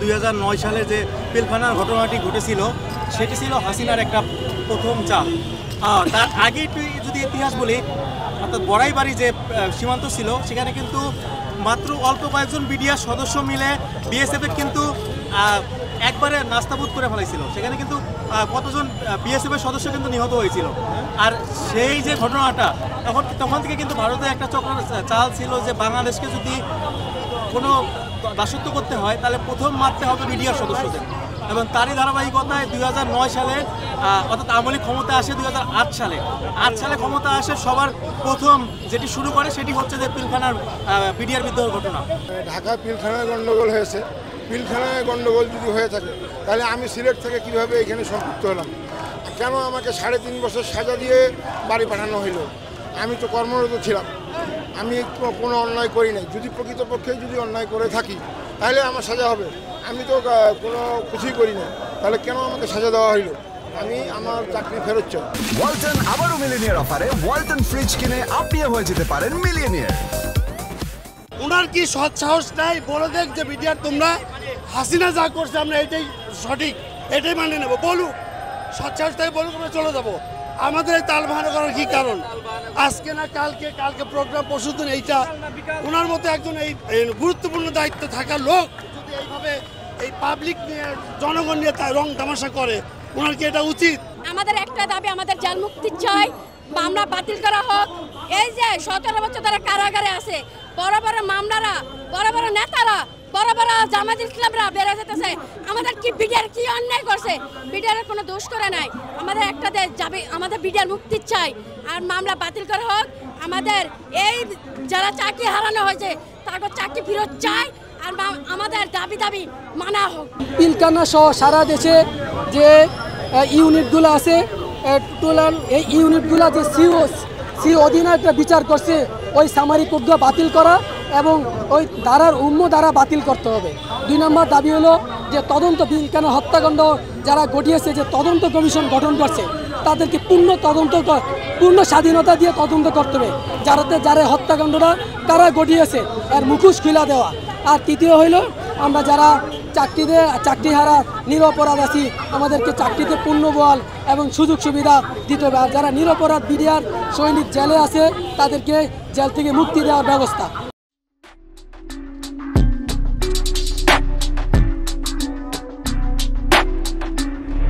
2009 সালে যে পিলখানার ঘটনাটি ঘটেছিল সেটি ছিল হাসিনার একটা প্রথম চাপ। তার আগে একটু যদি ইতিহাস বলি, অর্থাৎ বড়াইবাড়ি যে সীমান্ত ছিল সেখানে কিন্তু মাত্র অল্প কয়েকজন বিডিআর সদস্য মিলে বিএসএফের কিন্তু একবারে নাস্তাবুদ করে ফেলাইছিল। সেখানে কিন্তু কতজন বিএসএফের সদস্য কিন্তু নিহত হয়েছিল। আর সেই যে ঘটনাটা তখন থেকে কিন্তু ভারতের একটা চক্র চাল ছিল যে বাংলাদেশকে যদি কোনো দাসত্ব করতে হয় তাহলে প্রথম মারতে হবে বিডিআর সদস্যদের। এবং তারই ধারাবাহিকতায় 2009 সালে অর্থাৎ আওয়ামী লীগ ক্ষমতা আসে 2008 সালে। 8 সালে ক্ষমতা আসে সবার প্রথম যেটি শুরু করে সেটি হচ্ছে যে পিলখানার বিডিআর বিদ্রোহ ঘটনা। ঢাকা পিলখানায় গণ্ডগোল হয়েছে। পিলখানায় গণ্ডগোল যদি হয়ে থাকে তাহলে আমি সিলেট থেকে কিভাবে এখানে সম্পৃক্ত হলাম? কেন আমাকে 3.5 বছর সাজা দিয়ে বাড়ি পাঠানো হইল? আমি তো কর্মরত ছিলাম, আমি কোনো অন্যায় করি নাই। যদি প্রকৃতপক্ষে যদি অন্যায় করে থাকি তাহলে আমার সাজা হবে। আমি তো কোনো কিছুই করি না, তাহলে কেন আমাকে সাজা দেওয়া হইল? আমি আমার চাকরি ফেরত চাই। ওয়ালটন আবারও মিলিয়নিয়ার অফারে ওয়ালটন ফ্রিজ কিনে আপনিও হয়ে যেতে পারেন মিলিয়নিয়ার। ওনার কি সৎ সাহস নাই? বলে দেখ যে বিডিআর তোমরা হাসিনা যা করছে আমরা এটাই সঠিক, এটাই মানে নেবো। বলুক, সৎ সাহস থেকে বলুক, আমরা চলে যাবো। আমাদের এই তাল বাহানা করার কি কারণ? আজকে না কালকে প্রোগ্রাম পরশুদিন এইটা। ওনার মতো একজন এই গুরুত্বপূর্ণ দায়িত্ব থাকা লোক যদি এইভাবে এই পাবলিক নিয়ে জনগণ নিয়ে তার রং তামাশা করে, ওনার কি এটা উচিত? আমাদের একটা দাবি, আমাদের জেল মুক্তি চাই, মামলা বাতিল করা হোক। এই যে 17 বছর তারা কারাগারে আছে, বড় বড় মামলারা, বড় বড় নেতারা, বড় বড় জামাত ইসলামরা বেড়ে যেতেছে। আমাদের কি বিডিআর কি অন্যায় করছে? বিডিআর কোনো দোষ করে নাই। আমাদের একটা যাবে, আমাদের বিডিআর মুক্তি চাই আর মামলা বাতিল করা হোক। আমাদের এই যারা চাকরি হারানো হয়েছে তাকে চাকরি ফেরত চাই আর আমাদের দাবি মানা হোক। পিলখানা সহ সারা দেশে যে ইউনিটগুলো আছে টোটাল এই ইউনিটগুলো যে সি অধীনে একটা বিচার করছে, ওই সামারি কোডগুলো বাতিল করা এবং ওই ধারার ধারা বাতিল করতে হবে। 2 নম্বর দাবি হলো যে তদন্ত পিলখানা হত্যাকাণ্ড যারা ঘটিয়েছে, যে তদন্ত কমিশন গঠন করছে তাদেরকে পূর্ণ স্বাধীনতা দিয়ে তদন্ত করতে হবে। যারা হত্যাকাণ্ডটা কারা ঘটিয়েছে এর মুখোশ খুলে দেওয়া। আর তৃতীয় হইল আমরা যারা চাকরি হারা নিরপরাধ আছি, আমাদেরকে চাকরিতে পূর্ণ বল এবং সুযোগ সুবিধা দিতে হবে। আর যারা নিরপরাধ বিডিআর সৈনিক জেলে আছে তাদেরকে জেল থেকে মুক্তি দেওয়ার ব্যবস্থা।